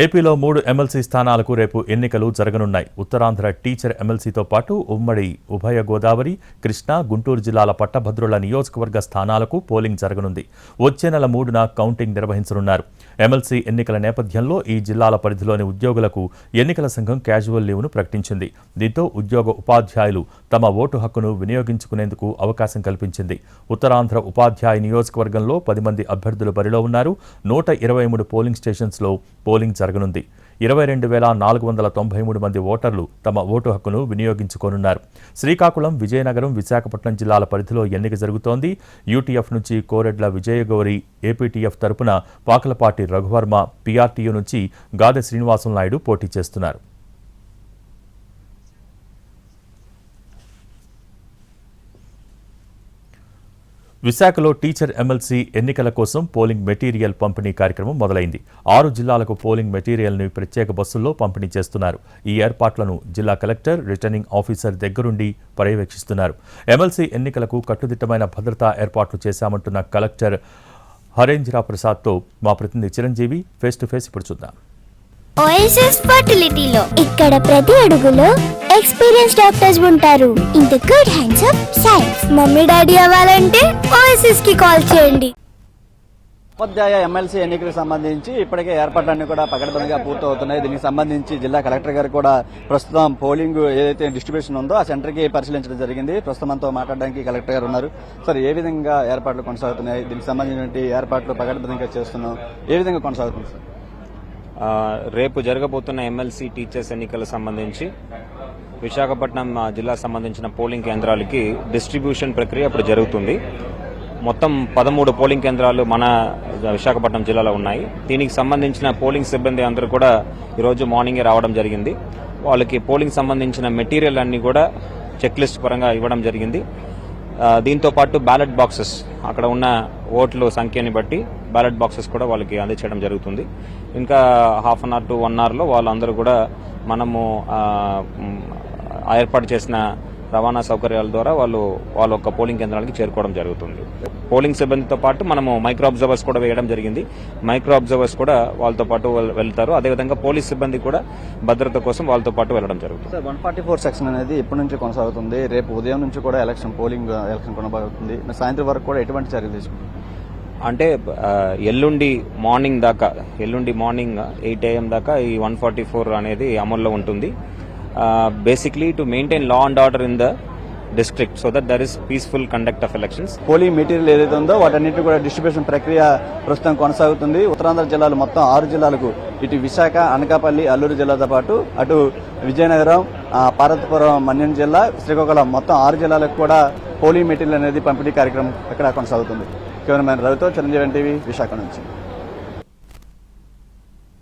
ఏపీలో 3 ఎమ్మెల్సీ స్థానాలకు రేపు ఎన్నికలు జరగనున్నాయి. ఉత్తరాంధ్ర టీచర్ ఎమ్మెల్సీతో పాటు ఉమ్మడి ఉభయ గోదావరి, కృష్ణా, గుంటూరు జిల్లాల పట్టభద్రుల నియోజకవర్గ స్థానాలకు పోలింగ్ జరగనుంది. వచ్చే నెల 3న కౌంటింగ్ నిర్వహించనున్నారు. ఎమ్మెల్సీ ఎన్నికల నేపథ్యంలో ఈ జిల్లాల పరిధిలోని ఉద్యోగులకు ఎన్నికల సంఘం క్యాజువల్ లీవ్ను ప్రకటించింది. దీంతో ఉద్యోగ ఉపాధ్యాయులు తమ ఓటు హక్కును వినియోగించుకునేందుకు అవకాశం కల్పించింది. ఉత్తరాంధ్ర ఉపాధ్యాయ నియోజకవర్గంలో 10 మంది అభ్యర్థులు బరిలో ఉన్నారు. 123 పోలింగ్ స్టేషన్స్లో పోలింగ్ జరగనుంది. 22,493 మంది ఓటర్లు తమ ఓటు హక్కును వినియోగించుకోనున్నారు. శ్రీకాకుళం, విజయనగరం, విశాఖపట్నం జిల్లాల పరిధిలో ఎన్నిక జరుగుతోంది. యూటీఎఫ్ నుంచి కోరెడ్ల విజయగౌరి, ఏపీటీఎఫ్ తరపున పాకలపాటి రఘువర్మ, పీఆర్టీయూ నుంచి గాదె శ్రీనివాసులు నాయుడు పోటీ చేస్తున్నారు. విశాఖలో టీచర్ ఎమ్మెల్సీ ఎన్నికల కోసం పోలింగ్ మెటీరియల్ పంపిణీ కార్యక్రమం మొదలైంది. 6 జిల్లాలకు పోలింగ్ మెటీరియల్ని ప్రత్యేక బస్సుల్లో పంపిణీ చేస్తున్నారు. ఈ ఏర్పాట్లను జిల్లా కలెక్టర్, రిటర్నింగ్ ఆఫీసర్ దగ్గరుండి పర్యవేక్షిస్తున్నారు. ఎమ్మెల్సీ ఎన్నికలకు కట్టుదిట్టమైన భద్రతా ఏర్పాట్లు చేశామంటున్న కలెక్టర్ హరేంద్ర ప్రసాద్తో మా ప్రతినిధి చిరంజీవి ఫేస్ టు ఫేస్ ఇప్పుడు చూద్దాం. ఓఎస్ఎస్ ఫర్టిలిటీలో ఇక్కడ ప్రతి అడుగులో ఎక్స్పీరియన్స్ డాక్టర్స్ ఉంటారు. In the good hands of science. Mummy daddy అవ్వాలంటే ఓఎస్ఎస్ కి కాల్ చేయండి. ఉపాధ్యాయ ఎమ్మెల్సీ ఎన్నికలకు సంబంధించి ఇప్పటికే ఏర్పాట్లన్నీ కూడా పకడ్బందీగా పూర్తవుతున్నాయి. దీనికి సంబంధించి జిల్లా కలెక్టర్ గారు కూడా ప్రస్తుతం పోలింగ్ ఏదైతే డిస్ట్రిబ్యూషన్ ఉందో ఆ సెంటర్ కి పరిశీలించడం జరిగింది. ప్రస్తుతం మనతో మాట్లాడడానికి కలెక్టర్ గారు ఉన్నారు. సార్, ఏ విధంగా ఏర్పాట్లు కొనసాగుతున్నాయి? దీనికి సంబంధించిన ఏర్పాట్లు పకడ్బందీగా చేస్తున్నాం, ఏ విధంగా కొనసాగుతుంది సార్? రేపు జరగబోతున్న ఎమ్మెల్సీ టీచర్స్ ఎన్నికలకు సంబంధించి విశాఖపట్నం జిల్లాకు సంబంధించిన పోలింగ్ కేంద్రాలకి డిస్ట్రిబ్యూషన్ ప్రక్రియ ఇప్పుడు జరుగుతుంది. మొత్తం 13 పోలింగ్ కేంద్రాలు మన విశాఖపట్నం జిల్లాలో ఉన్నాయి. దీనికి సంబంధించిన పోలింగ్ సిబ్బంది అందరూ కూడా ఈరోజు మార్నింగే రావడం జరిగింది. వాళ్ళకి పోలింగ్ సంబంధించిన మెటీరియల్ అన్ని కూడా చెక్ లిస్ట్ పరంగా ఇవ్వడం జరిగింది. దీంతో పాటు బ్యాలెట్ బాక్సెస్, అక్కడ ఉన్న ఓట్ల సంఖ్యని బట్టి బ్యాలెట్ బాక్సెస్ కూడా వాళ్ళకి అందించడం జరుగుతుంది. ఇంకా హాఫ్ అన్ అవర్ టు 1 అవర్లో వాళ్ళందరూ కూడా మనము ఏర్పాటు చేసిన రవాణా సౌకర్యాల ద్వారా వాళ్ళ యొక్క పోలింగ్ కేంద్రాలకి చేరుకోవడం జరుగుతుంది. పోలింగ్ సిబ్బందితో పాటు మనము మైక్రో అబ్జర్వర్స్ కూడా వేయడం జరిగింది. మైక్రో అబ్జర్వర్స్ కూడా వాళ్ళతో పాటు వెళ్తారు. అదేవిధంగా పోలీస్ సిబ్బంది కూడా భద్రత కోసం వాళ్ళతో పాటు వెళ్లడం జరుగుతుంది. 144 సెక్షన్ అనేది ఎప్పటి నుంచి కొనసాగుతుంది? రేపు ఉదయం నుంచి కూడా పోలింగ్ ఎలక్షన్ కొనసాగుతుంది. సాయంత్రం వరకు కూడా ఎటువంటి చర్యలు తీసుకుంటుంది? అంటే ఎల్లుండి మార్నింగ్ 8 AM దాకా ఈ 144 అనేది అమల్లో ఉంటుంది. Basically to maintain law and order in the district so that there is peaceful conduct of elections. Polling material ఏదైతే ఉందో వాటన్నిటి కూడా డిస్ట్రిబ్యూషన్ ప్రక్రియ ప్రస్తుతం కొనసాగుతుంది. ఉత్తరాంధ్ర జిల్లాలు మొత్తం 6 జిల్లాలకు, ఇటు విశాఖ, అనకాపల్లి, అల్లూరు జిల్లాతో పాటు అటు విజయనగరం, పార్వతీపురం, మన్యం జిల్లా, శ్రీకాకుళం మొత్తం 6 జిల్లాలకు కూడా పోలింగ్ మెటీరియల్ అనేది పంపిణీ కార్యక్రమం ఇక్కడ కొనసాగుతుంది. కెమెరామెన్ రవితో చిరంజీవి టీవీ, విశాఖ నుంచి.